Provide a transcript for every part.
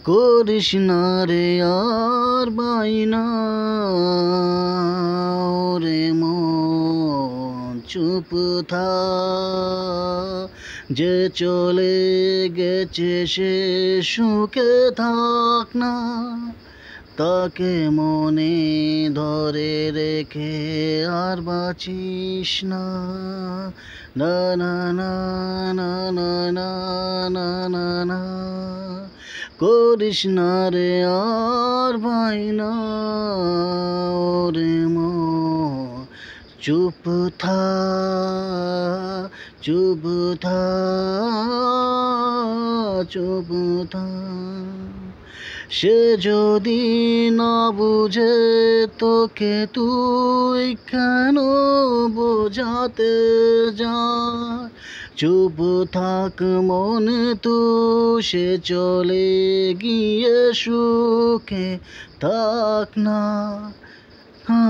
করিস না রে আর বাইনা রে মন চুপ থাক, যে চলে গেছে সে সুখে থাক না, তাকে মনে ধরে রেখে আর বাঁচিস না। না না না না না না না না না, করিস না রে আর বাইনা রে মন চুপ থাক, চুপ থাক, চুপ থাক। সে যদি না বুঝে তোকে তুই কেন বোঝাতে যায়? চুপ থাক মন তুই, সে চলে গিয়ে সুখে থাক না। না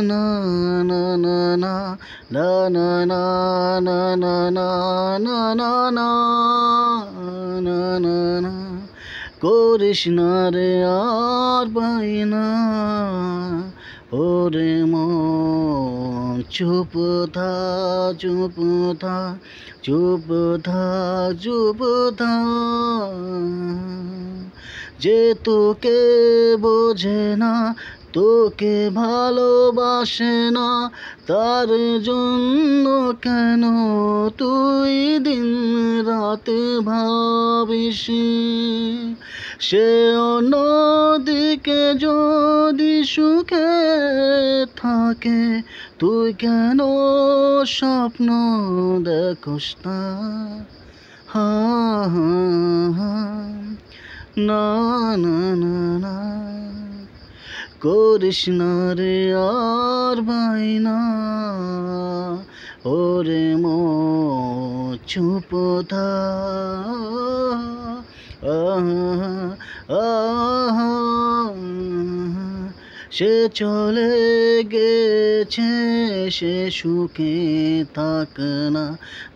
না না না না না না না না না না না না না না না, করিস না রে আর বাইনা ওরে মন চুপ থাক, চুপ থাক, চুপ থাক, চুপ থাক। যে তোকে বোঝে না, তোকে ভালোবাসে না, তার জন্য কেন তুই দিন রাত ভাবিস? সে অন্যদিকে যদি সুখে থাকে, তুই কেন স্বপ্ন দেখোস না? হা হা হা, না না না না, করিস না রে আর বাইনা ওরে মন চুপ থাক। সে চলে গেছে সে সুখে থাক না,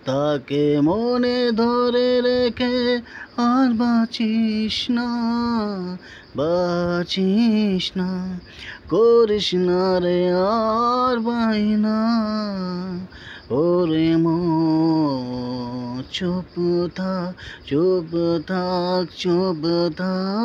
তাকে মনে ধরে রেখে আর বাঁচিস না, বাঁচিস না। করিস না রে আর বাইনা ওরে মন চুপ থাক, চুপ থাক, চুপ থাক।